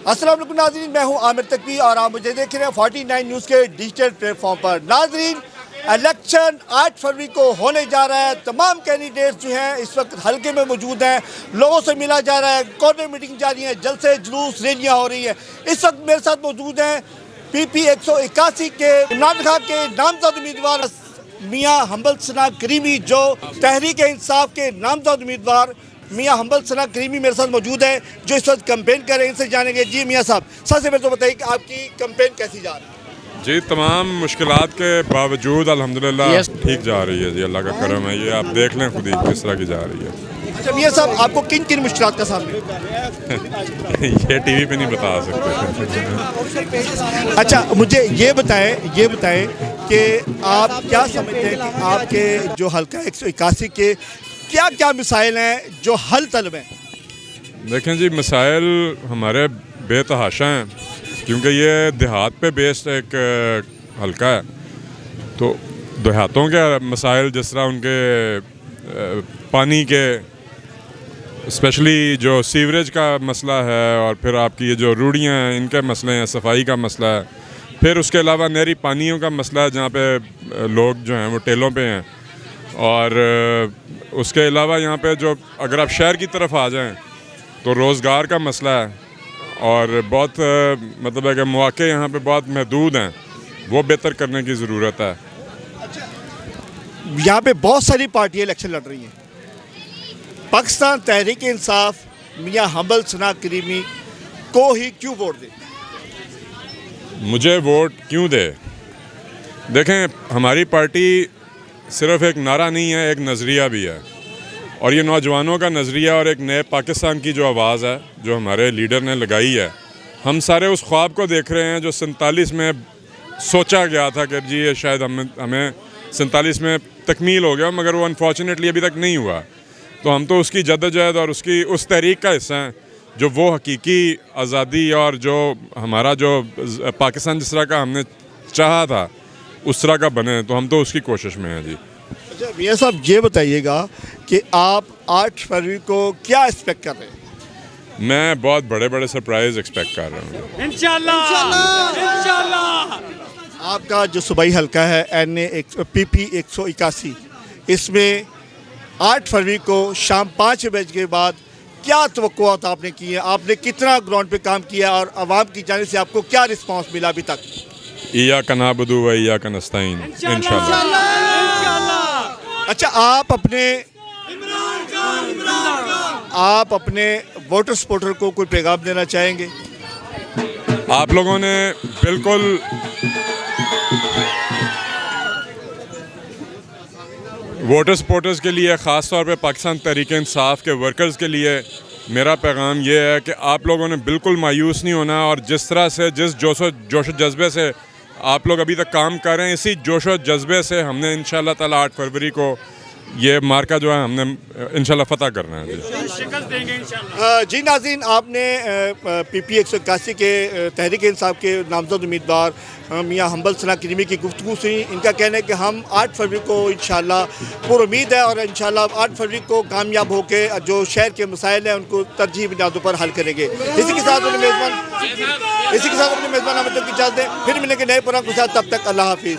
अस्सलाम वालेकुम नाज़रीन, मैं हूं आमिर तकवी और आप मुझे देख रहे हैं 49 न्यूज़ के डिजिटल प्लेटफॉर्म पर। नाज़रीन, इलेक्शन 8 फरवरी को होने जा रहा है। तमाम कैंडिडेट्स जो हैं इस वक्त हल्के में मौजूद हैं, लोगों से मिला जा रहा है, कॉर्नर मीटिंग जारी है, जलसे जुलूस रैलियाँ हो रही हैं। इस वक्त मेरे साथ मौजूद हैं PP 181 के इमरान खान के नामजद उम्मीदवार मियाँ हम्बल सना करीमी, जो तहरीक इंसाफ के नामजद उम्मीदवार मियाँ हम्बल सना करीमी मेरे साथ मौजूद है, जो इस वक्त कैंपेन कर रहे हैं। इनसे जानेंगे। जी मियाँ साहब, सबसे पहले तो बताइए कि आपकी कैंपेन कैसी जा रही है? जी, तमाम मुश्किलात के बावजूद अल्हम्दुलिल्लाह ठीक जा रही है जी, अल्लाह का करम है। ये आप देख लें खुद ही किस तरह की जा रही है। अच्छा मियाँ साहब, आपको किन किन मुश्किलात का सामना ये टीवी पे नहीं बता सकते। अच्छा, मुझे ये बताएं कि आप क्या समझते हैं कि आपके जो हल्का 181 के क्या क्या मसाइल हैं जो हल तलब हैं? देखें जी, मसाइल हमारे बेतहाशा हैं, क्योंकि ये देहात पे बेस्ड एक हल्का है। तो देहातों के मसाइल जिस तरह उनके पानी के, स्पेशली जो सीवरेज का मसला है, और फिर आपकी ये जो रूढ़ियाँ हैं इनके मसले हैं, सफाई का मसला है, फिर उसके अलावा नहरी पानियों का मसला है जहाँ पे लोग जो हैं वो टेलों पे हैं, और उसके अलावा यहाँ पे जो अगर आप शहर की तरफ आ जाएं तो रोज़गार का मसला है, और बहुत मतलब है कि मौके यहाँ पे बहुत महदूद हैं, वो बेहतर करने की ज़रूरत है। यहाँ पे बहुत सारी पार्टियाँ इलेक्शन लड़ रही हैं। पाकिस्तान तहरीक इंसाफ मियाँ हम्बल सना करीमी को ही क्यों वोट दे? मुझे वोट क्यों दे? देखें, हमारी पार्टी सिर्फ एक नारा नहीं है, एक नज़रिया भी है, और ये नौजवानों का नज़रिया और एक नए पाकिस्तान की जो आवाज़ है जो हमारे लीडर ने लगाई है। हम सारे उस ख्वाब को देख रहे हैं जो 47 में सोचा गया था कि जी ये शायद हमें 47 में तकमील हो गया, मगर वो अनफॉर्चुनेटली अभी तक नहीं हुआ। तो हम तो उसकी जद्दोजहद और उसकी उस तहरीक का हिस्सा हैं, जो वो हकीकी आज़ादी और जो हमारा जो पाकिस्तान जिस तरह का हमने चाहा था उस तरह का बने, तो हम तो उसकी कोशिश में हैं जी। अच्छा मियाँ साहब, ये बताइएगा कि आप 8 फरवरी को क्या एक्सपेक्ट कर रहे हैं? मैं बहुत बड़े बड़े सरप्राइज़ एक्सपेक्ट कर रहा हूँ इंशाल्लाह। आपका जो सूबाई हल्का है PP 181, इसमें 8 फरवरी को शाम 5 बजे के बाद क्या तवक्कुआत आपने की है? आपने कितना ग्राउंड पे काम किया और आवाम की जानिब से आपको क्या रिस्पांस मिला अभी तक? इय्याका नअबुदु व इय्याका नस्तईन इंशाल्लाह। अच्छा, आप अपने वोटर सपोर्टर को कोई पैगाम देना चाहेंगे? आप लोगों ने बिल्कुल वोटर सपोर्टर्स के लिए, ख़ास तौर पे पाकिस्तान तहरीक इंसाफ के वर्कर्स के लिए मेरा पैगाम ये है कि आप लोगों ने बिल्कुल मायूस नहीं होना, और जिस तरह से जिस जोश जज्बे से आप लोग अभी तक काम कर रहे हैं, इसी जोश जज्बे से हमने इंशाल्लाह ताला 8 फरवरी को ये मार्का जो है हमने इंशाल्लाह फतह करना है जी। जी नाज़रीन, आपने PP 181 के तहरीक इंसाफ के नामजद उम्मीदवार मियाँ हम्बल सना करीमी की गुफ्तगू सुनी। इनका कहना है कि हम 8 फरवरी को इंशाल्लाह पूरी उम्मीद है, और इंशाल्लाह 8 फरवरी को कामयाब होकर जो शहर के मसाइल हैं उनको तरजीह बुनियादों पर हल करेंगे। इसी के साथ अपने मेज़बान आमिर तक की इजाज़त दें। फिर मिलेंगे नए प्रोग्राम के साथ, तब तक अल्लाह हाफिज़।